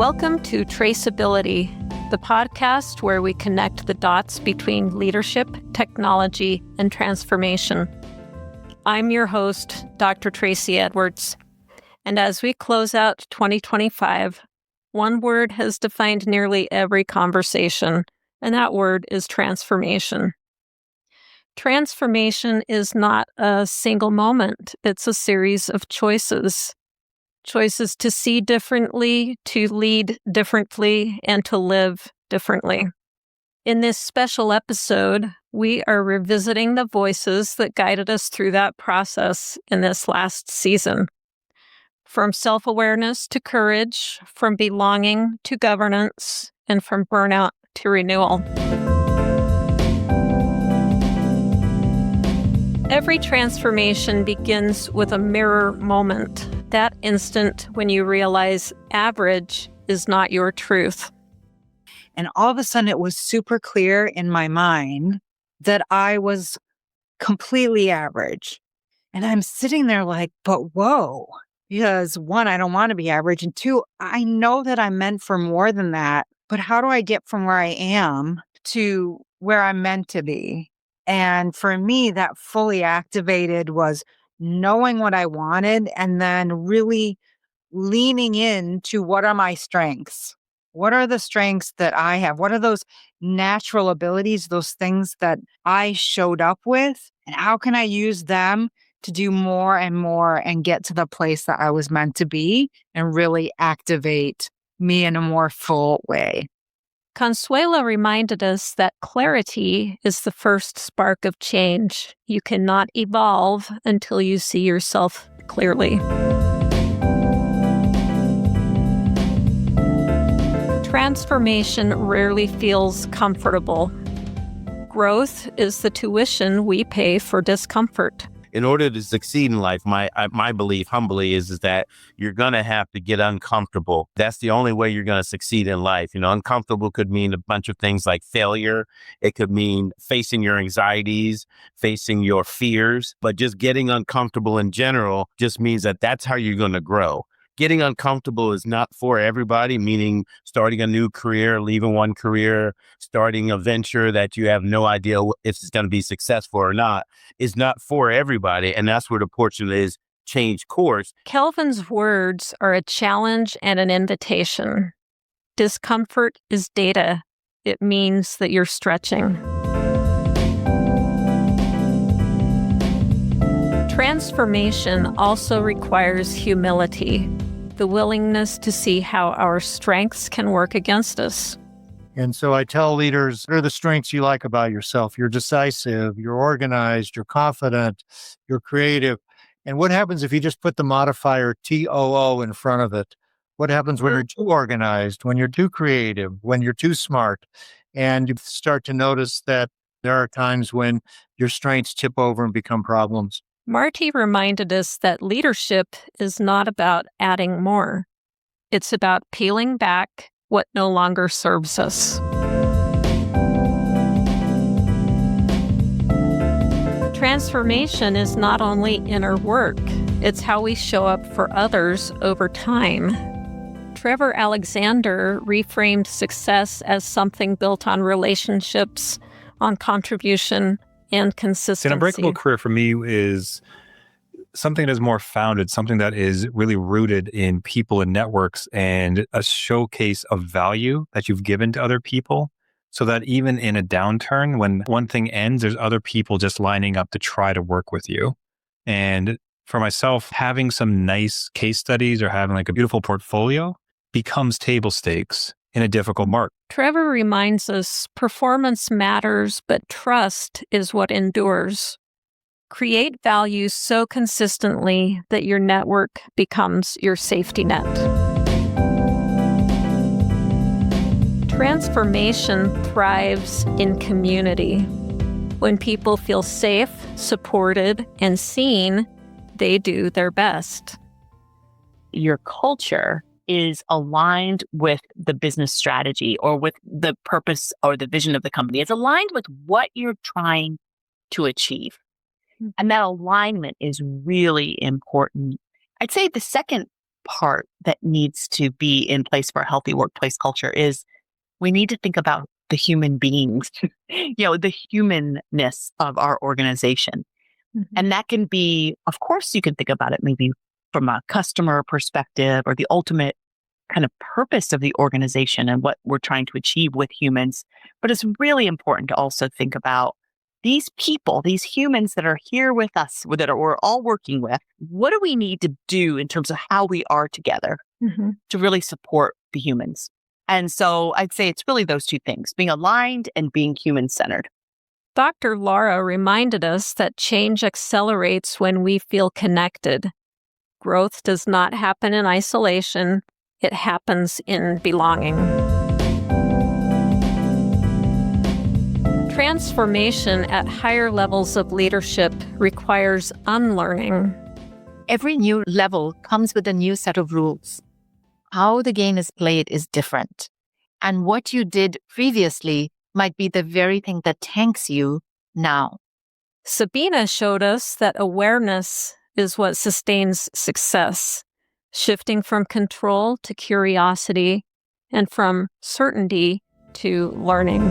Welcome to Traceability, the podcast where we connect the dots between leadership, technology, and transformation. I'm your host, Dr. Tracy Edwards. And as we close out 2025, one word has defined nearly every conversation, and that word is transformation. Transformation is not a single moment. It's a series of choices. Choices to see differently, to lead differently, and to live differently. In this special episode, we are revisiting the voices that guided us through that process in this last season. From self-awareness to courage, from belonging to governance, and from burnout to renewal. Every transformation begins with a mirror moment. That instant when you realize average is not your truth. And all of a sudden it was super clear in my mind that I was completely average. And I'm sitting there like, but whoa, because one, I don't want to be average. And two, I know that I'm meant for more than that. But how do I get from where I am to where I'm meant to be? And for me, that fully activated was knowing what I wanted and then really leaning into what are my strengths? What are the strengths that I have? What are those natural abilities, those things that I showed up with? And how can I use them to do more and more and get to the place that I was meant to be and really activate me in a more full way? Consuelo reminded us that clarity is the first spark of change. You cannot evolve until you see yourself clearly. Transformation rarely feels comfortable. Growth is the tuition we pay for discomfort. In order to succeed in life, my belief humbly is that you're going to have to get uncomfortable. That's the only way you're going to succeed in life. Uncomfortable could mean a bunch of things like failure. It could mean facing your anxieties, facing your fears, but just getting uncomfortable in general just means that that's how you're going to grow. Getting uncomfortable is not for everybody, meaning starting a new career, leaving one career, starting a venture that you have no idea if it's going to be successful or not, is not for everybody. And that's where the portion is change course. Kelvin's words are a challenge and an invitation. Discomfort is data. It means that you're stretching. Transformation also requires humility, the willingness to see how our strengths can work against us. And so I tell leaders, what are the strengths you like about yourself? You're decisive, you're organized, you're confident, you're creative. And what happens if you just put the modifier TOO in front of it? What happens when you're too organized, when you're too creative, when you're too smart? And you start to notice that there are times when your strengths tip over and become problems. Marty reminded us that leadership is not about adding more. It's about peeling back what no longer serves us. Transformation is not only inner work, it's how we show up for others over time. Trevor Alexander reframed success as something built on relationships, on contribution, and consistency. An unbreakable career for me is something that is more founded, something that is really rooted in people and networks and a showcase of value that you've given to other people so that even in a downturn, when one thing ends, there's other people just lining up to try to work with you. And for myself, having some nice case studies or having like a beautiful portfolio becomes table stakes in a difficult market. Trevor reminds us performance matters, but trust is what endures. Create value so consistently that your network becomes your safety net. Transformation thrives in community. When people feel safe, supported, and seen, they do their best. Your culture is aligned with the business strategy or with the purpose or the vision of the company. It's aligned with what you're trying to achieve. And that alignment is really important. I'd say the second part that needs to be in place for a healthy workplace culture is we need to think about the human beings, the humanness of our organization. Mhm. And that can be, of course, you can think about it maybe from a customer perspective or the ultimate kind of purpose of the organization and what we're trying to achieve with humans. But it's really important to also think about these people, these humans that are here with us, we're all working with. What do we need to do in terms of how we are together Mhm. to really support the humans? And so I'd say it's really those two things, being aligned and being human-centered. Dr. Laura reminded us that change accelerates when we feel connected. Growth does not happen in isolation, it happens in belonging. Transformation at higher levels of leadership requires unlearning. Every new level comes with a new set of rules. How the game is played is different. And what you did previously might be the very thing that tanks you now. Sabina showed us that awareness is what sustains success, shifting from control to curiosity and from certainty to learning.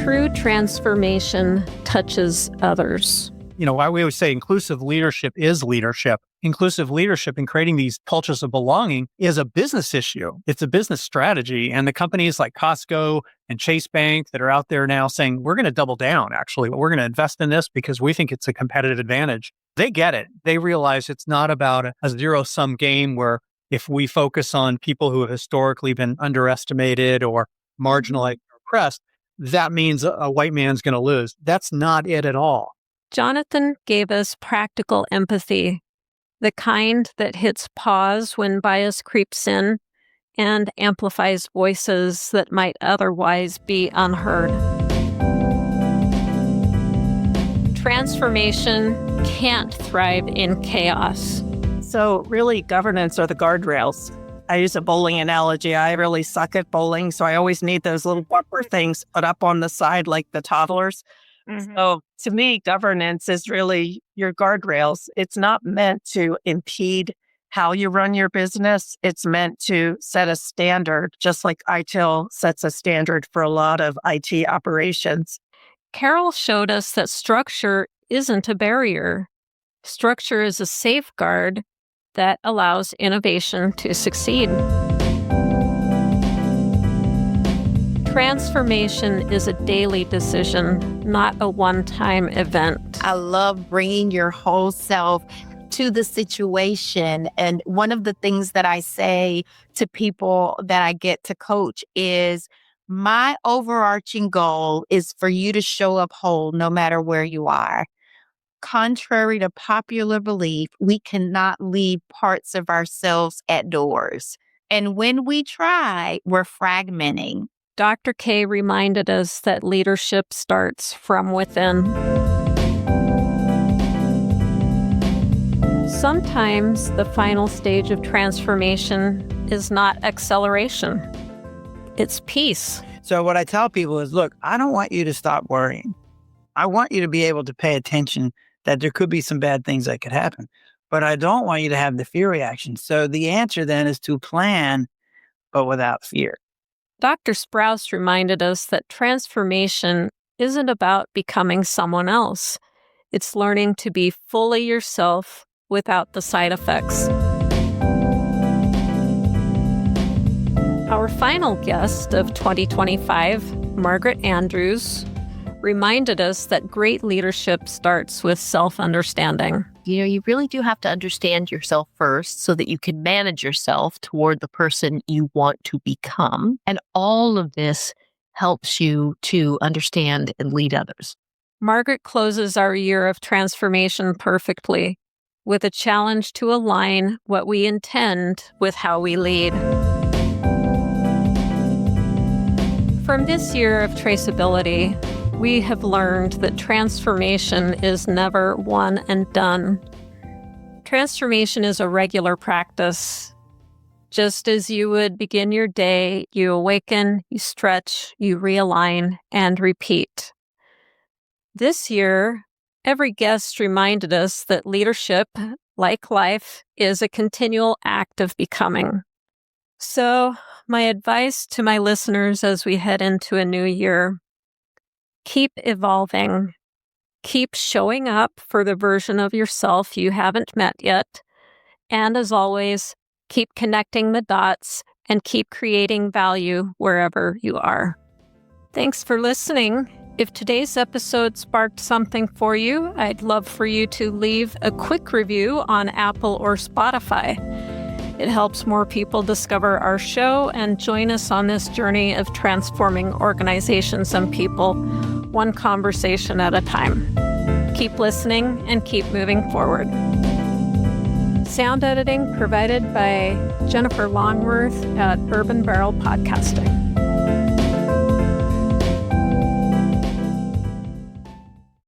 True transformation touches others. Why we always say inclusive leadership is leadership. Inclusive leadership and creating these cultures of belonging is a business issue. It's a business strategy. And the companies like Costco and Chase Bank that are out there now saying, we're going to double down, actually. We're going to invest in this because we think it's a competitive advantage. They get it. They realize it's not about a zero-sum game where if we focus on people who have historically been underestimated or marginalized or oppressed, that means a white man's going to lose. That's not it at all. Jonathan gave us practical empathy, the kind that hits pause when bias creeps in and amplifies voices that might otherwise be unheard. Transformation can't thrive in chaos. So really, governance are the guardrails. I use a bowling analogy. I really suck at bowling, so I always need those little bumper things put up on the side like the toddlers. Mm-hmm. So to me, governance is really your guardrails. It's not meant to impede how you run your business. It's meant to set a standard, just like ITIL sets a standard for a lot of IT operations. Carol showed us that structure isn't a barrier. Structure is a safeguard that allows innovation to succeed. Transformation is a daily decision, not a one-time event. I love bringing your whole self to the situation. And one of the things that I say to people that I get to coach is my overarching goal is for you to show up whole no matter where you are. Contrary to popular belief, we cannot leave parts of ourselves at doors. And when we try, we're fragmenting. Dr. K reminded us that leadership starts from within. Sometimes the final stage of transformation is not acceleration. It's peace. So what I tell people is, look, I don't want you to stop worrying. I want you to be able to pay attention that there could be some bad things that could happen, but I don't want you to have the fear reaction. So the answer then is to plan, but without fear. Dr. Sprouse reminded us that transformation isn't about becoming someone else. It's learning to be fully yourself without the side effects. Our final guest of 2025, Margaret Andrews, reminded us that great leadership starts with self-understanding. You really do have to understand yourself first so that you can manage yourself toward the person you want to become. And all of this helps you to understand and lead others. Margaret closes our year of transformation perfectly with a challenge to align what we intend with how we lead. From this year of traceability, we have learned that transformation is never one and done. Transformation is a regular practice. Just as you would begin your day, you awaken, you stretch, you realign, and repeat. This year, Every guest reminded us that leadership, like life, is a continual act of becoming. So, my advice to my listeners as we head into a new year: keep evolving. Keep showing up for the version of yourself you haven't met yet. And as always, keep connecting the dots and keep creating value wherever you are. Thanks for listening. If today's episode sparked something for you, I'd love for you to leave a quick review on Apple or Spotify. It helps more people discover our show and join us on this journey of transforming organizations and people, one conversation at a time. Keep listening and keep moving forward. Sound editing provided by Jennifer Longworth at Bourbon Barrel Podcasting.